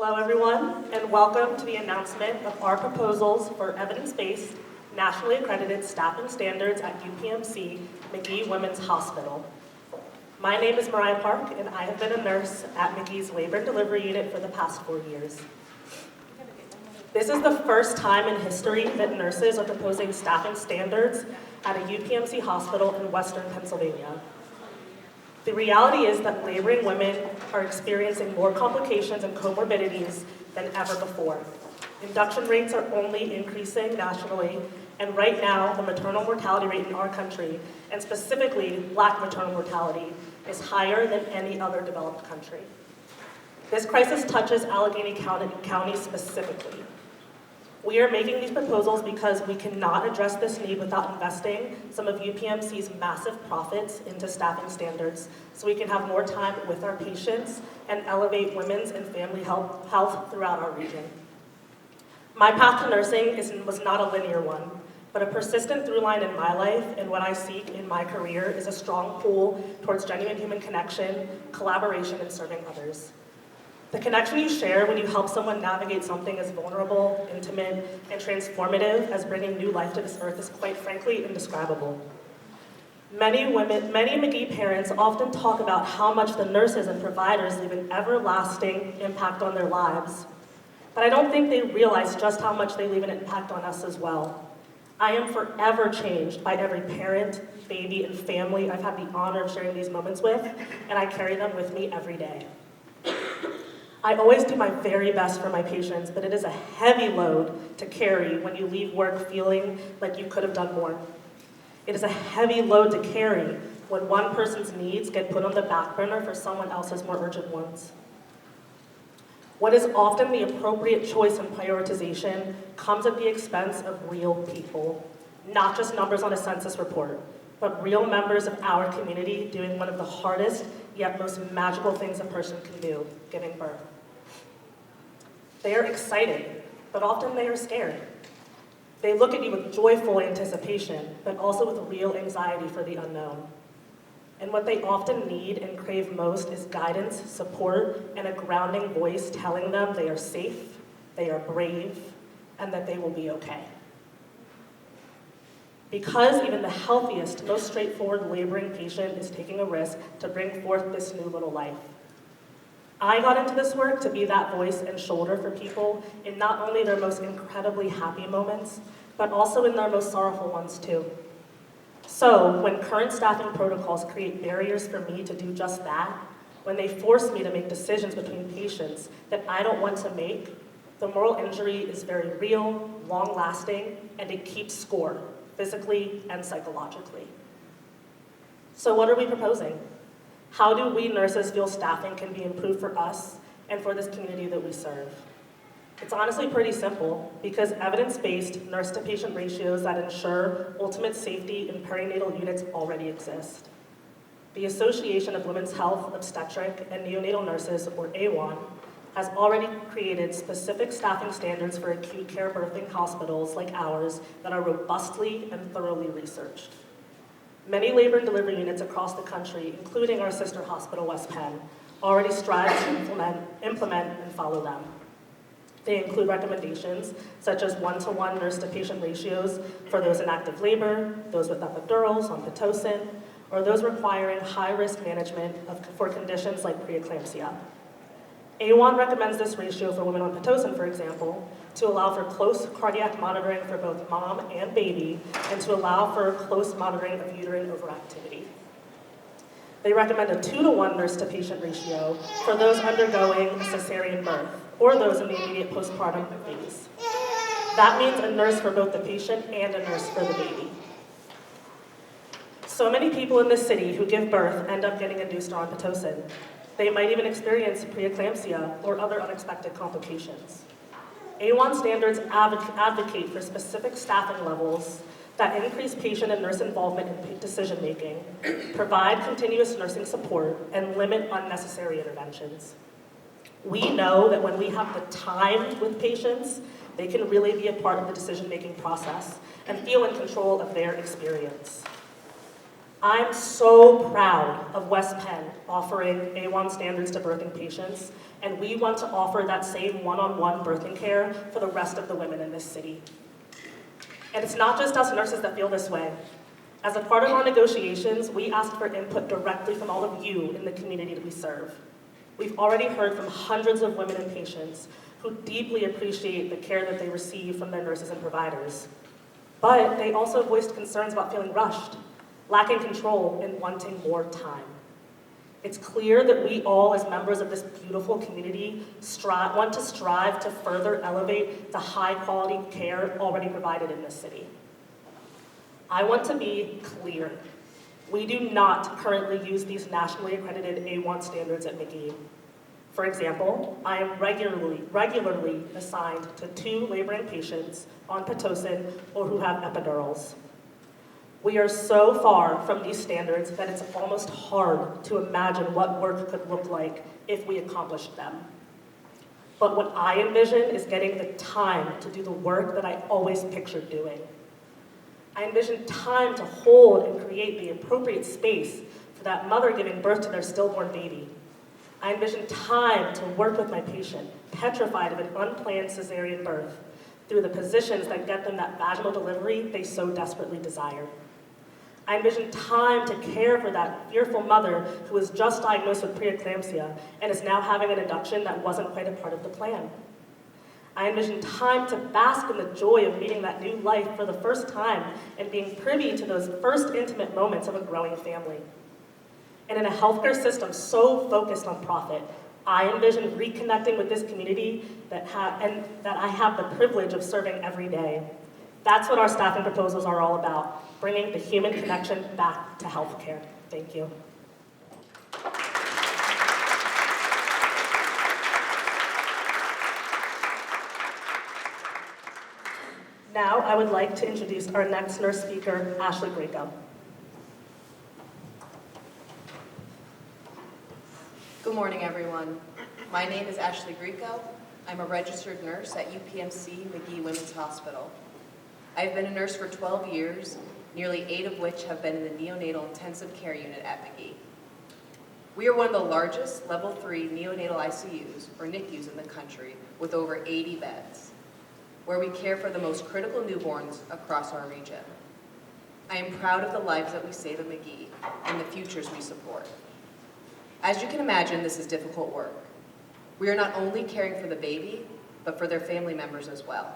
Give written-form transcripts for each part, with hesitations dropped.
Hello, everyone, and welcome to the announcement of our proposals for evidence-based, nationally accredited staffing standards at UPMC Magee-Womens Hospital. My name is Mariah Park, and I have been a nurse at Magee's Labor and Delivery Unit for the past 4 years. This is the first time in history that nurses are proposing staffing standards at a UPMC hospital in Western Pennsylvania. The reality is that laboring women are experiencing more complications and comorbidities than ever before. Induction rates are only increasing nationally, and right now, the maternal mortality rate in our country, and specifically Black maternal mortality, is higher than any other developed country. This crisis touches Allegheny County specifically. We are making these proposals because we cannot address this need without investing some of UPMC's massive profits into staffing standards so we can have more time with our patients and elevate women's and family health throughout our region. My path to nursing was not a linear one, but a persistent through line in my life and what I seek in my career is a strong pull towards genuine human connection, collaboration, and serving others. The connection you share when you help someone navigate something as vulnerable, intimate, and transformative as bringing new life to this earth is quite frankly indescribable. Many Magee parents often talk about how much the nurses and providers leave an everlasting impact on their lives, but I don't think they realize just how much they leave an impact on us as well. I am forever changed by every parent, baby, and family I've had the honor of sharing these moments with, and I carry them with me every day. I always do my very best for my patients, but it is a heavy load to carry when you leave work feeling like you could have done more. It is a heavy load to carry when one person's needs get put on the back burner for someone else's more urgent ones. What is often the appropriate choice and prioritization comes at the expense of real people, not just numbers on a census report, but real members of our community doing one of the hardest yet most magical things a person can do, giving birth. They are excited, but often they are scared. They look at you with joyful anticipation, but also with real anxiety for the unknown. And what they often need and crave most is guidance, support, and a grounding voice telling them they are safe, they are brave, and that they will be okay. Because even the healthiest, most straightforward laboring patient is taking a risk to bring forth this new little life. I got into this work to be that voice and shoulder for people in not only their most incredibly happy moments, but also in their most sorrowful ones too. So when current staffing protocols create barriers for me to do just that, when they force me to make decisions between patients that I don't want to make, the moral injury is very real, long-lasting, and it keeps score, physically and psychologically. So what are we proposing? How do we nurses feel staffing can be improved for us and for this community that we serve? It's honestly pretty simple because evidence-based nurse-to-patient ratios that ensure ultimate safety in perinatal units already exist. The Association of Women's Health, Obstetric, and Neonatal Nurses, or AWON, has already created specific staffing standards for acute care birthing hospitals like ours that are robustly and thoroughly researched. Many labor and delivery units across the country, including our sister hospital, West Penn, already strive to implement and follow them. They include recommendations such as one-to-one nurse-to-patient ratios for those in active labor, those with epidurals on Pitocin, or those requiring high-risk management for conditions like preeclampsia. AWON recommends this ratio for women on Pitocin, for example, to allow for close cardiac monitoring for both mom and baby, and to allow for close monitoring of uterine overactivity. They recommend a 2-to-1 nurse-to-patient ratio for those undergoing a cesarean birth, or those in the immediate postpartum phase. That means a nurse for both the patient and a nurse for the baby. So many people in this city who give birth end up getting induced on Pitocin. They might even experience preeclampsia or other unexpected complications. AWON standards advocate for specific staffing levels that increase patient and nurse involvement in decision-making, provide continuous nursing support, and limit unnecessary interventions. We know that when we have the time with patients, they can really be a part of the decision-making process and feel in control of their experience. I'm so proud of West Penn offering A1 standards to birthing patients, and we want to offer that same one-on-one birthing care for the rest of the women in this city. And it's not just us nurses that feel this way. As a part of our negotiations, we asked for input directly from all of you in the community that we serve. We've already heard from hundreds of women and patients who deeply appreciate the care that they receive from their nurses and providers. But they also voiced concerns about feeling rushed, lacking control, and wanting more time. It's clear that we all, as members of this beautiful community, want to strive to further elevate the high-quality care already provided in this city. I want to be clear. We do not currently use these nationally accredited A1 standards at Magee. For example, I am regularly assigned to 2 laboring patients on Pitocin or who have epidurals. We are so far from these standards that it's almost hard to imagine what work could look like if we accomplished them. But what I envision is getting the time to do the work that I always pictured doing. I envision time to hold and create the appropriate space for that mother giving birth to their stillborn baby. I envision time to work with my patient, petrified of an unplanned cesarean birth, through the positions that get them that vaginal delivery they so desperately desire. I envision time to care for that fearful mother who was just diagnosed with preeclampsia and is now having an induction that wasn't quite a part of the plan. I envision time to bask in the joy of meeting that new life for the first time and being privy to those first intimate moments of a growing family. And in a healthcare system so focused on profit, I envision reconnecting with this community that I have the privilege of serving every day. That's what our staffing proposals are all about, bringing the human connection back to healthcare. Thank you. Now, I would like to introduce our next nurse speaker, Ashley Greco. Good morning, everyone. My name is Ashley Greco. I'm a registered nurse at UPMC Magee-Womens Hospital. I've been a nurse for 12 years, nearly 8 of which have been in the neonatal intensive care unit at Magee. We are one of the largest level 3 neonatal ICUs, or NICUs, in the country, with over 80 beds, where we care for the most critical newborns across our region. I am proud of the lives that we save at Magee and the futures we support. As you can imagine, this is difficult work. We are not only caring for the baby, but for their family members as well.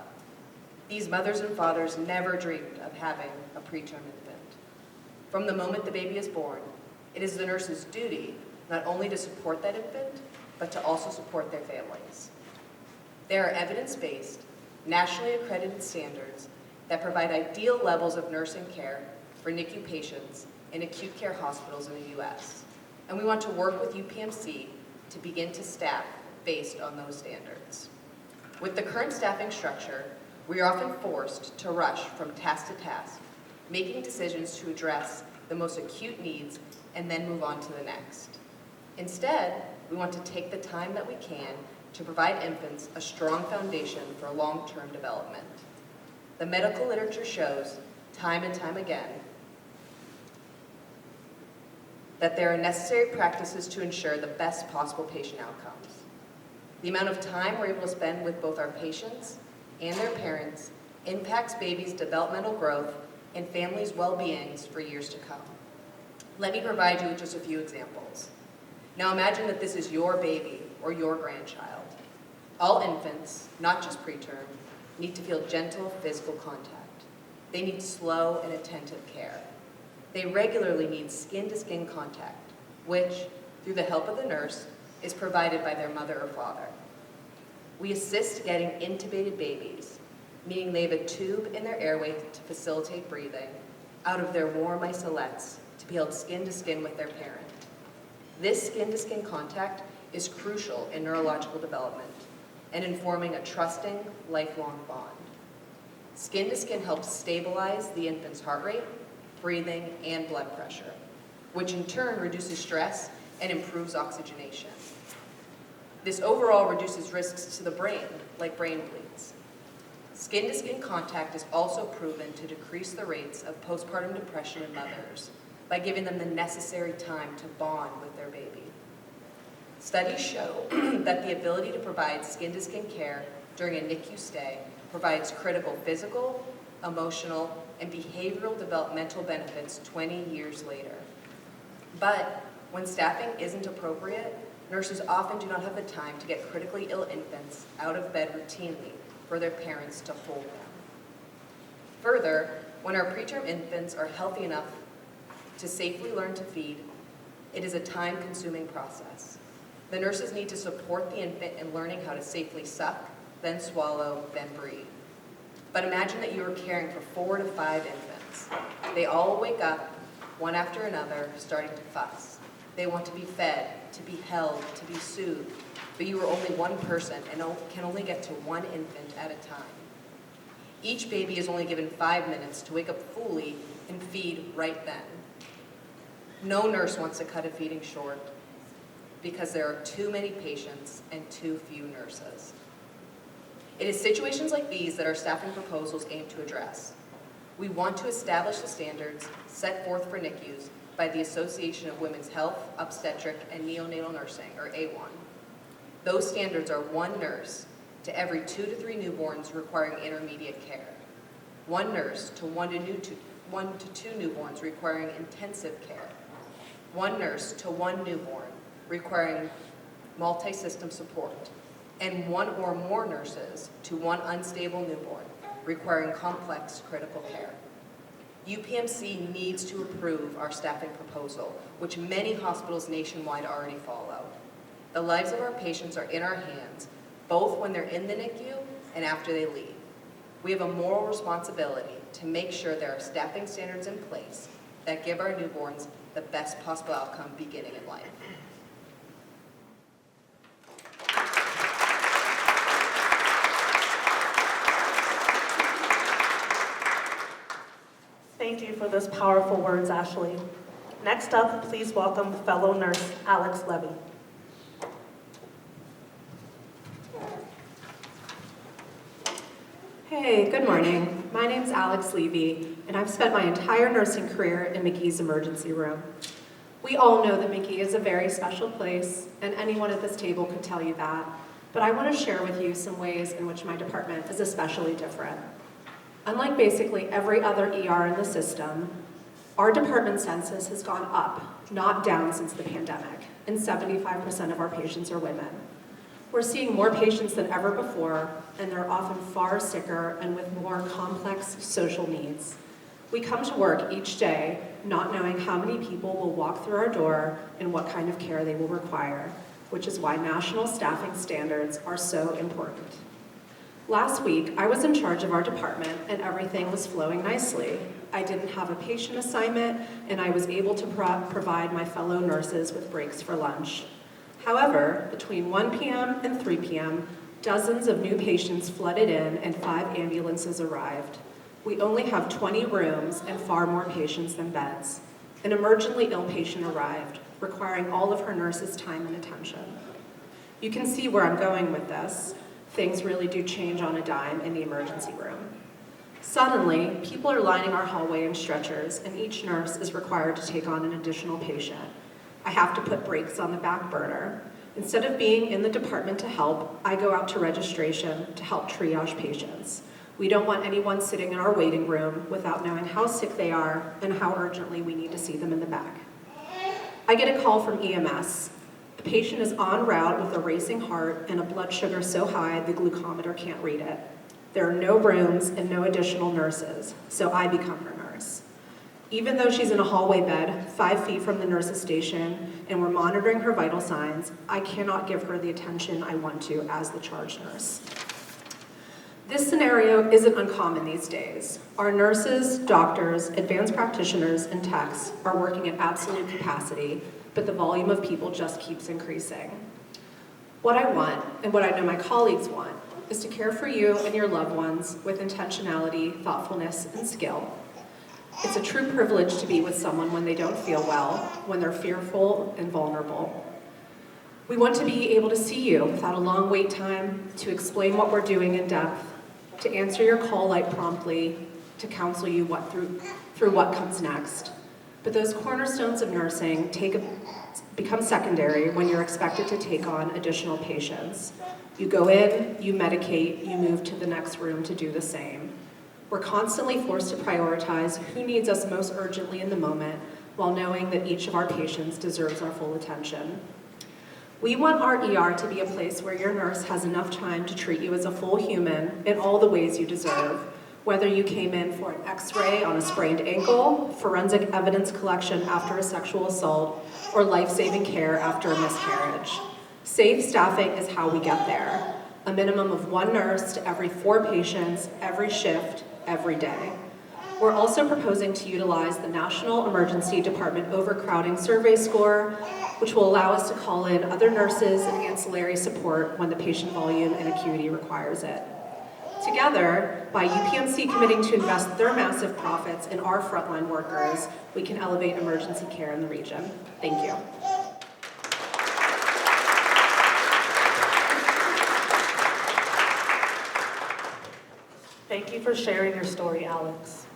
These mothers and fathers never dreamed of having a preterm infant. From the moment the baby is born, it is the nurse's duty not only to support that infant, but to also support their families. There are evidence-based, nationally accredited standards that provide ideal levels of nursing care for NICU patients in acute care hospitals in the U.S. And we want to work with UPMC to begin to staff based on those standards. With the current staffing structure, we are often forced to rush from task to task, making decisions to address the most acute needs and then move on to the next. Instead, we want to take the time that we can to provide infants a strong foundation for long-term development. The medical literature shows, time and time again, that there are necessary practices to ensure the best possible patient outcomes. The amount of time we're able to spend with both our patients and their parents impacts babies' developmental growth and families' well-beings for years to come. Let me provide you with just a few examples. Now imagine that this is your baby or your grandchild. All infants, not just preterm, need to feel gentle physical contact. They need slow and attentive care. They regularly need skin-to-skin contact, which, through the help of the nurse, is provided by their mother or father. We assist getting intubated babies, meaning they have a tube in their airway to facilitate breathing, out of their warm isolettes to be held skin-to-skin with their parent. This skin-to-skin contact is crucial in neurological development and in forming a trusting, lifelong bond. Skin-to-skin helps stabilize the infant's heart rate, breathing, and blood pressure, which in turn reduces stress and improves oxygenation. This overall reduces risks to the brain, like brain bleeds. Skin-to-skin contact is also proven to decrease the rates of postpartum depression in mothers, by giving them the necessary time to bond with their baby. Studies show that the ability to provide skin-to-skin care during a NICU stay provides critical physical, emotional, and behavioral developmental benefits 20 years later. But when staffing isn't appropriate, nurses often do not have the time to get critically ill infants out of bed routinely for their parents to hold them. Further, when our preterm infants are healthy enough to safely learn to feed, it is a time-consuming process. The nurses need to support the infant in learning how to safely suck, then swallow, then breathe. But imagine that you are caring for 4 to 5 infants. They all wake up, one after another, starting to fuss. They want to be fed, to be held, to be soothed, but you are only one person and can only get to one infant at a time. Each baby is only given 5 minutes to wake up fully and feed right then. No nurse wants to cut a feeding short because there are too many patients and too few nurses. It is situations like these that our staffing proposals aim to address. We want to establish the standards set forth for NICUs by the Association of Women's Health, Obstetric, and Neonatal Nursing, or A1. Those standards are 1 nurse to every 2 to 3 newborns requiring intermediate care, 1 nurse to 1 to 2 newborns requiring intensive care, 1 nurse to 1 newborn requiring multi-system support, and 1 or more nurses to 1 unstable newborn requiring complex critical care. UPMC needs to approve our staffing proposal, which many hospitals nationwide already follow. The lives of our patients are in our hands, both when they're in the NICU and after they leave. We have a moral responsibility to make sure there are staffing standards in place that give our newborns the best possible outcome beginning in life. Thank you for those powerful words, Ashley. Next up, please welcome fellow nurse Alex Levy. Hey, good morning. My name's Alex Levy, and I've spent my entire nursing career in Magee's emergency room. We all know that Magee is a very special place, and anyone at this table could tell you that, but I want to share with you some ways in which my department is especially different. Unlike basically every other ER in the system, our department census has gone up, not down since the pandemic, and 75% of our patients are women. We're seeing more patients than ever before, and they're often far sicker and with more complex social needs. We come to work each day not knowing how many people will walk through our door and what kind of care they will require, which is why national staffing standards are so important. Last week, I was in charge of our department and everything was flowing nicely. I didn't have a patient assignment and I was able to provide my fellow nurses with breaks for lunch. However, between 1 p.m. and 3 p.m., dozens of new patients flooded in and 5 ambulances arrived. We only have 20 rooms and far more patients than beds. An emergently ill patient arrived, requiring all of her nurses' time and attention. You can see where I'm going with this. Things really do change on a dime in the emergency room. Suddenly, people are lining our hallway in stretchers, and each nurse is required to take on an additional patient. I have to put breaks on the back burner. Instead of being in the department to help, I go out to registration to help triage patients. We don't want anyone sitting in our waiting room without knowing how sick they are and how urgently we need to see them in the back. I get a call from EMS. The patient is en route with a racing heart and a blood sugar so high the glucometer can't read it. There are no rooms and no additional nurses, so I become her nurse. Even though she's in a hallway bed, 5 feet from the nurse's station, and we're monitoring her vital signs, I cannot give her the attention I want to as the charge nurse. This scenario isn't uncommon these days. Our nurses, doctors, advanced practitioners, and techs are working at absolute capacity, but the volume of people just keeps increasing. What I want, and what I know my colleagues want, is to care for you and your loved ones with intentionality, thoughtfulness, and skill. It's a true privilege to be with someone when they don't feel well, when they're fearful and vulnerable. We want to be able to see you without a long wait time, to explain what we're doing in depth, to answer your call light promptly, to counsel you through what comes next. But those cornerstones of nursing become secondary when you're expected to take on additional patients. You go in, you medicate, you move to the next room to do the same. We're constantly forced to prioritize who needs us most urgently in the moment while knowing that each of our patients deserves our full attention. We want our ER to be a place where your nurse has enough time to treat you as a full human in all the ways you deserve, whether you came in for an x-ray on a sprained ankle, forensic evidence collection after a sexual assault, or life-saving care after a miscarriage. Safe staffing is how we get there. A minimum of 1 nurse to every 4 patients, every shift, every day. We're also proposing to utilize the National Emergency Department Overcrowding Survey Score, which will allow us to call in other nurses and ancillary support when the patient volume and acuity requires it. Together, by UPMC committing to invest their massive profits in our frontline workers, we can elevate emergency care in the region. Thank you. Thank you for sharing your story, Alex.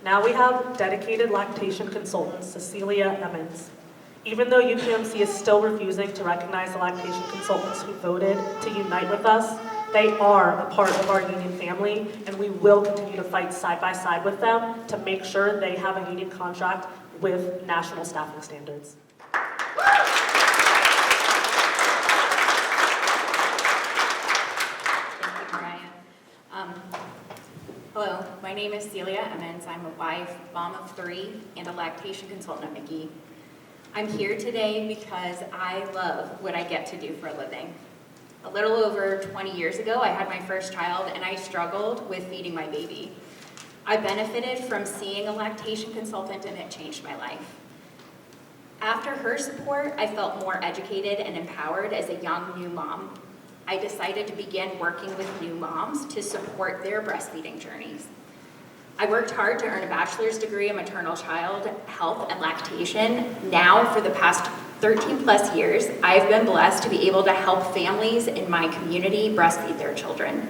Now we have dedicated lactation consultant, Cecilia Emmons. Even though UPMC is still refusing to recognize the lactation consultants who voted to unite with us, they are a part of our union family, and we will continue to fight side by side with them to make sure they have a union contract with national staffing standards. Thank you, Mariah. Hello, my name is Celia Emmons. I'm a wife, mom of 3, and a lactation consultant at Magee. I'm here today because I love what I get to do for a living. A little over 20 years ago, I had my first child, and I struggled with feeding my baby. I benefited from seeing a lactation consultant, and it changed my life. After her support, I felt more educated and empowered as a young new mom. I decided to begin working with new moms to support their breastfeeding journeys. I worked hard to earn a bachelor's degree in maternal child health and lactation. Now, for the past 13 plus years, I've been blessed to be able to help families in my community breastfeed their children.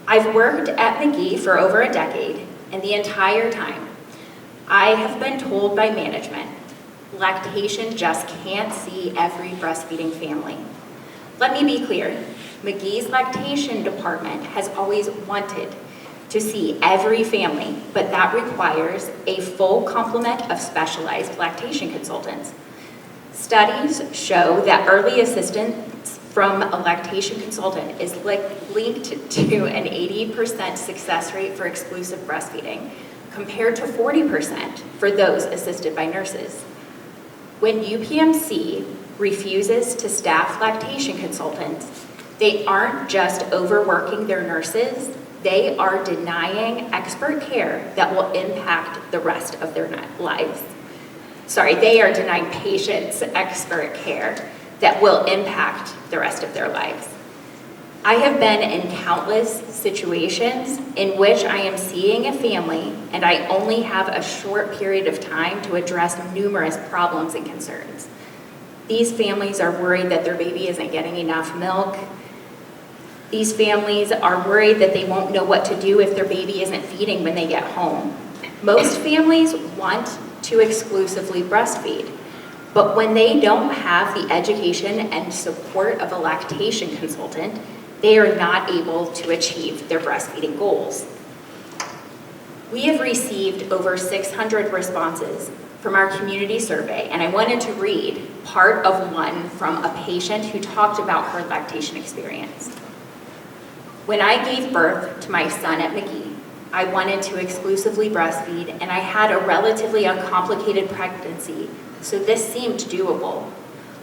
I've worked at Magee for over a decade, and the entire time, I have been told by management, lactation just can't see every breastfeeding family. Let me be clear, Magee's lactation department has always wanted to see every family, but that requires a full complement of specialized lactation consultants. Studies show that early assistance from a lactation consultant is linked to an 80% success rate for exclusive breastfeeding, compared to 40% for those assisted by nurses. When UPMC refuses to staff lactation consultants, they aren't just overworking their nurses, they are denying expert care that will impact the rest of their lives. They are denying patients expert care that will impact the rest of their lives. I have been in countless situations in which I am seeing a family and I only have a short period of time to address numerous problems and concerns. These families are worried that their baby isn't getting enough milk. These families are worried that they won't know what to do if their baby isn't feeding when they get home. Most families want to exclusively breastfeed, but when they don't have the education and support of a lactation consultant, they are not able to achieve their breastfeeding goals. We have received over 600 responses from our community survey, and I wanted to read part of one from a patient who talked about her lactation experience. When I gave birth to my son at Magee, I wanted to exclusively breastfeed, and I had a relatively uncomplicated pregnancy, so this seemed doable.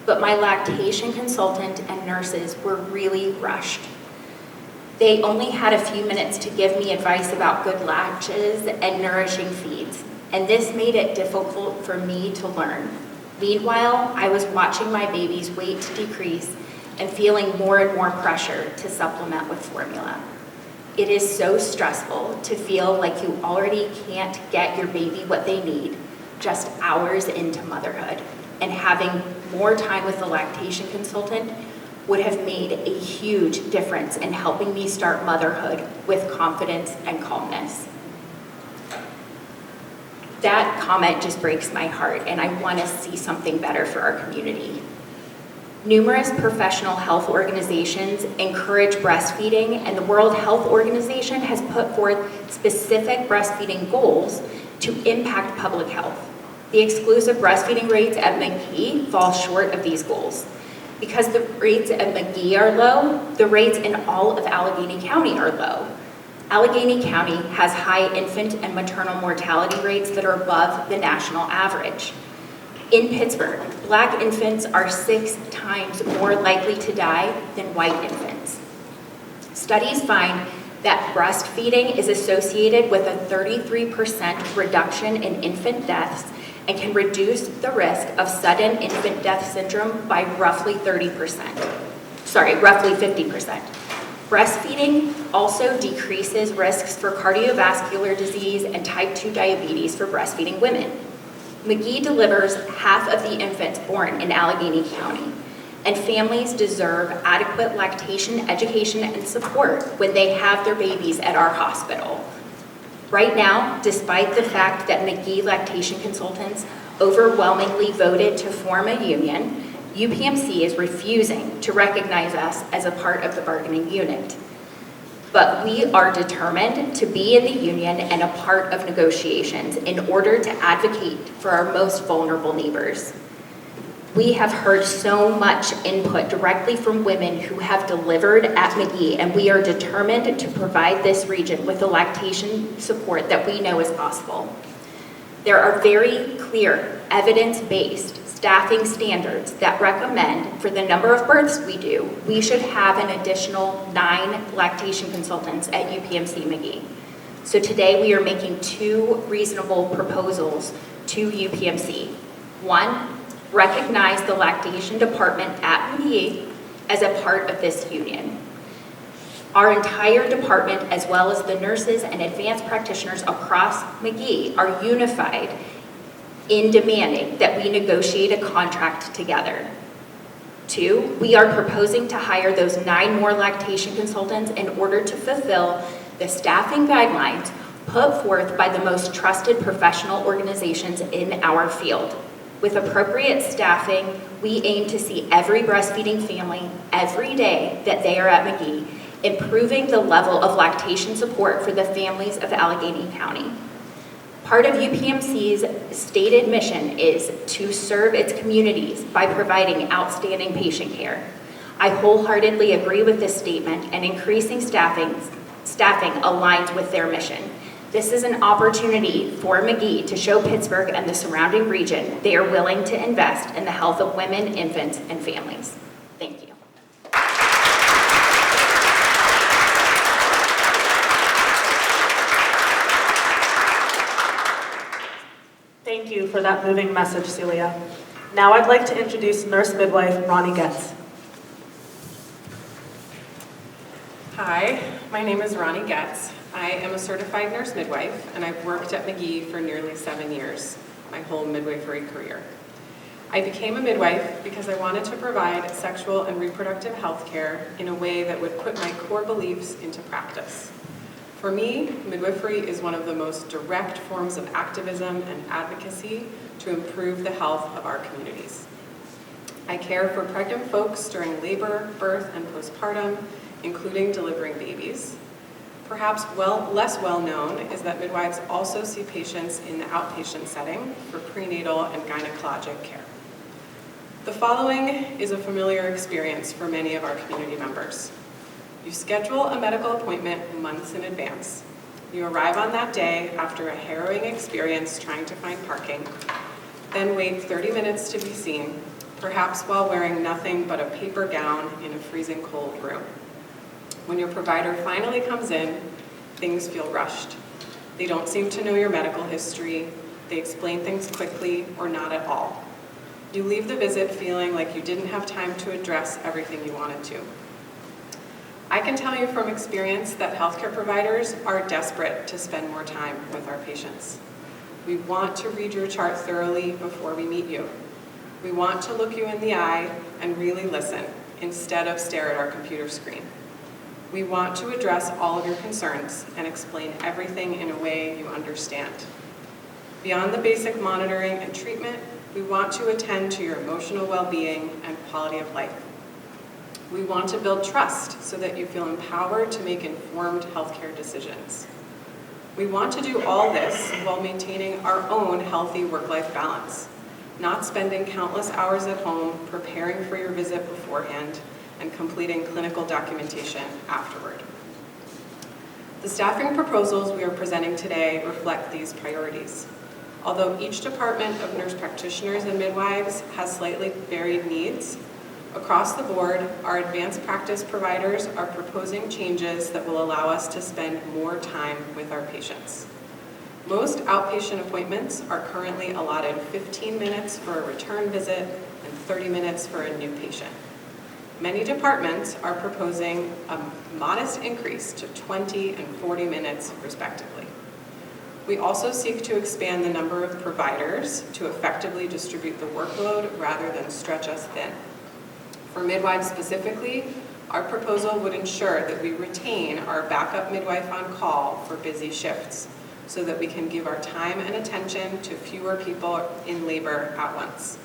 But my lactation consultant and nurses were really rushed. They only had a few minutes to give me advice about good latches and nourishing feeds, and this made it difficult for me to learn. Meanwhile, I was watching my baby's weight decrease and feeling more and more pressure to supplement with formula. It is so stressful to feel like you already can't get your baby what they need just hours into motherhood, and having more time with the lactation consultant would have made a huge difference in helping me start motherhood with confidence and calmness. that comment just breaks my heart, and I want to see something better for our community. Numerous professional health organizations encourage breastfeeding, and the World Health Organization has put forth specific breastfeeding goals to impact public health. The exclusive breastfeeding rates at Magee fall short of these goals. Because the rates at Magee are low, the rates in all of Allegheny County are low. Allegheny County has high infant and maternal mortality rates that are above the national average. In Pittsburgh, Black infants are 6 times more likely to die than white infants. Studies find that breastfeeding is associated with a 33% reduction in infant deaths and can reduce the risk of sudden infant death syndrome by roughly 50%. Breastfeeding also decreases risks for cardiovascular disease and type 2 diabetes for breastfeeding women. Magee delivers half of the infants born in Allegheny County, and families deserve adequate lactation education and support when they have their babies at our hospital. Right now, despite the fact that Magee lactation consultants overwhelmingly voted to form a union, UPMC is refusing to recognize us as a part of the bargaining unit. But we are determined to be in the union and a part of negotiations in order to advocate for our most vulnerable neighbors. We have heard so much input directly from women who have delivered at Magee, and we are determined to provide this region with the lactation support that we know is possible. There are very clear, evidence-based staffing standards that recommend for the number of births we do, we should have an additional 9 lactation consultants at UPMC Magee. So today we are making 2 reasonable proposals to UPMC. 1, recognize the lactation department at Magee as a part of this union. Our entire department, as well as the nurses and advanced practitioners across Magee, are unified in demanding that we negotiate a contract together. 2, we are proposing to hire those 9 more lactation consultants in order to fulfill the staffing guidelines put forth by the most trusted professional organizations in our field. With appropriate staffing, we aim to see every breastfeeding family every day that they are at Magee, improving the level of lactation support for the families of Allegheny County. Part of UPMC's stated mission is to serve its communities by providing outstanding patient care. I wholeheartedly agree with this statement, and increasing staffing aligns with their mission. This is an opportunity for Magee to show Pittsburgh and the surrounding region they are willing to invest in the health of women, infants, and families. Thank you. Thank you for that moving message, Celia. Now I'd like to introduce nurse midwife Ronnie Getz. Hi, my name is Ronnie Getz. I am a certified nurse midwife, and I've worked at Magee for nearly 7 years, my whole midwifery career. I became a midwife because I wanted to provide sexual and reproductive health care in a way that would put my core beliefs into practice. For me, midwifery is one of the most direct forms of activism and advocacy to improve the health of our communities. I care for pregnant folks during labor, birth, and postpartum, including delivering babies. Perhaps less well known is that midwives also see patients in the outpatient setting for prenatal and gynecologic care. The following is a familiar experience for many of our community members. You schedule a medical appointment months in advance. You arrive on that day after a harrowing experience trying to find parking, then wait 30 minutes to be seen, perhaps while wearing nothing but a paper gown in a freezing cold room. When your provider finally comes in, things feel rushed. They don't seem to know your medical history. They explain things quickly or not at all. You leave the visit feeling like you didn't have time to address everything you wanted to. I can tell you from experience that healthcare providers are desperate to spend more time with our patients. We want to read your chart thoroughly before we meet you. We want to look you in the eye and really listen instead of stare at our computer screen. We want to address all of your concerns and explain everything in a way you understand. Beyond the basic monitoring and treatment, we want to attend to your emotional well-being and quality of life. We want to build trust so that you feel empowered to make informed healthcare decisions. We want to do all this while maintaining our own healthy work-life balance, not spending countless hours at home preparing for your visit beforehand and completing clinical documentation afterward. The staffing proposals we are presenting today reflect these priorities. Although each department of nurse practitioners and midwives has slightly varied needs, across the board, our advanced practice providers are proposing changes that will allow us to spend more time with our patients. Most outpatient appointments are currently allotted 15 minutes for a return visit and 30 minutes for a new patient. Many departments are proposing a modest increase to 20 and 40 minutes respectively. We also seek to expand the number of providers to effectively distribute the workload rather than stretch us thin. For midwives specifically, our proposal would ensure that we retain our backup midwife on call for busy shifts so that we can give our time and attention to fewer people in labor at once.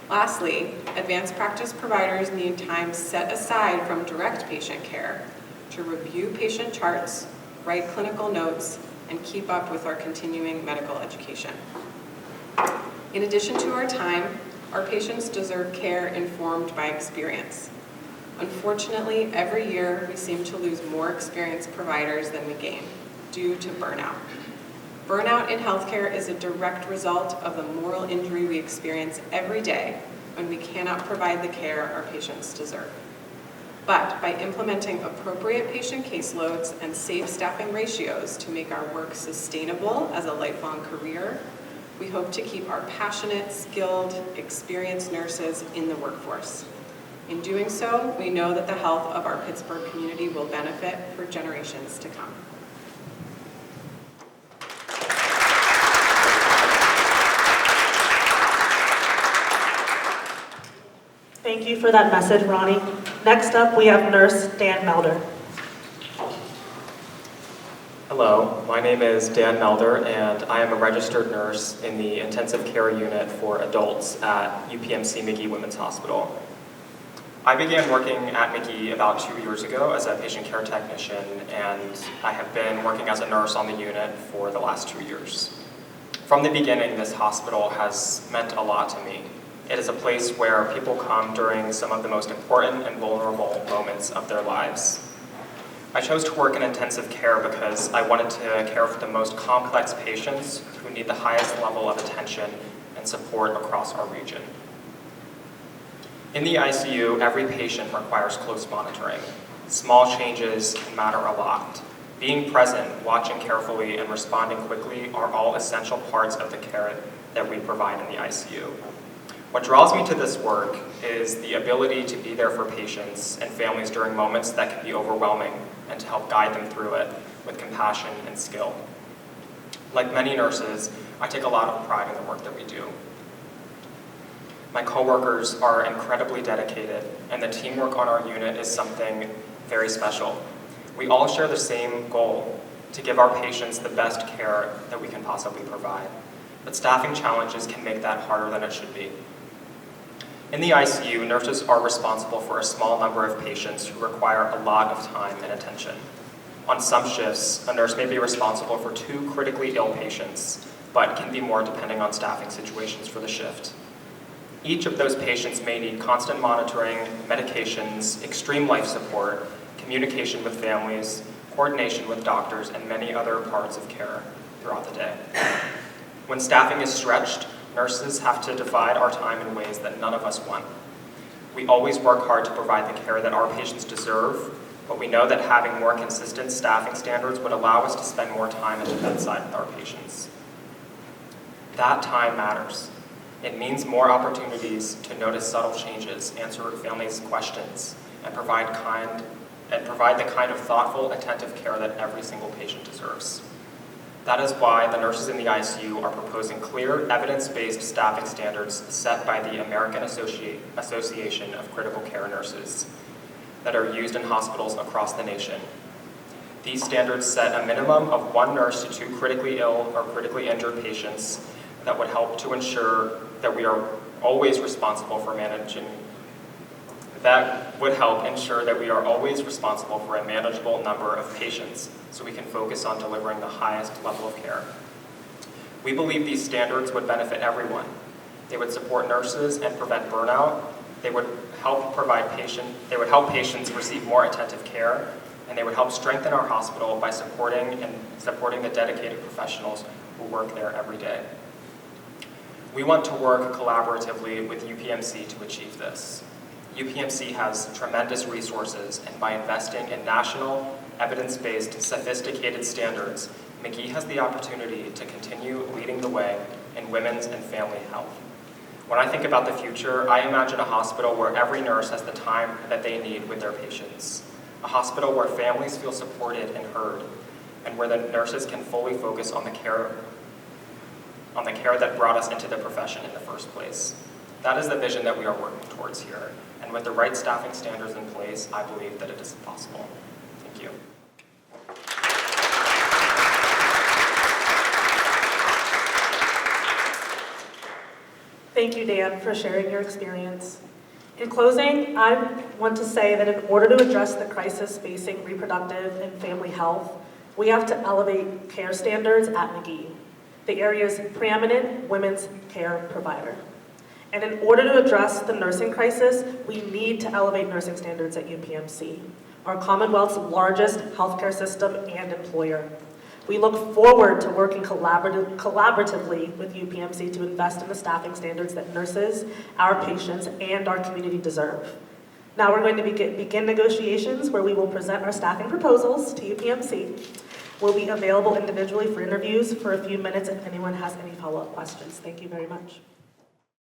Lastly, advanced practice providers need time set aside from direct patient care to review patient charts, write clinical notes, and keep up with our continuing medical education. In addition to our time, our patients deserve care informed by experience. Unfortunately, every year we seem to lose more experienced providers than we gain due to burnout. Burnout in healthcare is a direct result of the moral injury we experience every day when we cannot provide the care our patients deserve. But by implementing appropriate patient caseloads and safe staffing ratios to make our work sustainable as a lifelong career, we hope to keep our passionate, skilled, experienced nurses in the workforce. In doing so, we know that the health of our Pittsburgh community will benefit for generations to come. Thank you for that message, Ronnie. Next up, we have Nurse Dan Melder. Hello, my name is Dan Melder, and I am a registered nurse in the intensive care unit for adults at UPMC Magee-Womens Hospital. I began working at Magee about 2 years ago as a patient care technician, and I have been working as a nurse on the unit for the last 2 years. From the beginning, this hospital has meant a lot to me. It is a place where people come during some of the most important and vulnerable moments of their lives. I chose to work in intensive care because I wanted to care for the most complex patients who need the highest level of attention and support across our region. In the ICU, every patient requires close monitoring. Small changes can matter a lot. Being present, watching carefully, and responding quickly are all essential parts of the care that we provide in the ICU. What draws me to this work is the ability to be there for patients and families during moments that can be overwhelming and to help guide them through it with compassion and skill. Like many nurses, I take a lot of pride in the work that we do. My coworkers are incredibly dedicated, and the teamwork on our unit is something very special. We all share the same goal, to give our patients the best care that we can possibly provide. But staffing challenges can make that harder than it should be. In the ICU, nurses are responsible for a small number of patients who require a lot of time and attention. On some shifts, a nurse may be responsible for 2 critically ill patients, but can be more depending on staffing situations for the shift. Each of those patients may need constant monitoring, medications, extreme life support, communication with families, coordination with doctors, and many other parts of care throughout the day. When staffing is stretched, nurses have to divide our time in ways that none of us want. We always work hard to provide the care that our patients deserve, but we know that having more consistent staffing standards would allow us to spend more time at the bedside with our patients. That time matters. It means more opportunities to notice subtle changes, answer families' questions, and provide the kind of thoughtful, attentive care that every single patient deserves. That is why the nurses in the ICU are proposing clear, evidence-based staffing standards set by the American Association of Critical Care Nurses that are used in hospitals across the nation. These standards set a minimum of 1 nurse to 2 critically ill or critically injured patients that would help to ensure that we are always responsible for managing a manageable number of patients so we can focus on delivering the highest level of care. We believe these standards would benefit everyone. They would support nurses and prevent burnout. They would help patients receive more attentive care, and they would help strengthen our hospital by supporting the dedicated professionals who work there every day. We want to work collaboratively with UPMC to achieve this. UPMC has tremendous resources, and by investing in national, evidence-based, sophisticated standards, Magee has the opportunity to continue leading the way in women's and family health. When I think about the future, I imagine a hospital where every nurse has the time that they need with their patients. A hospital where families feel supported and heard, and where the nurses can fully focus on the care that brought us into the profession in the first place. That is the vision that we are working towards here, and with the right staffing standards in place, I believe that it is possible. Thank you. Thank you, Dan, for sharing your experience. In closing, I want to say that in order to address the crisis facing reproductive and family health, we have to elevate care standards at Magee, the area's preeminent women's care provider. And in order to address the nursing crisis, we need to elevate nursing standards at UPMC, our Commonwealth's largest healthcare system and employer. We look forward to working collaboratively with UPMC to invest in the staffing standards that nurses, our patients, and our community deserve. Now we're going to begin negotiations where we will present our staffing proposals to UPMC. We'll be available individually for interviews for a few minutes if anyone has any follow-up questions. Thank you very much.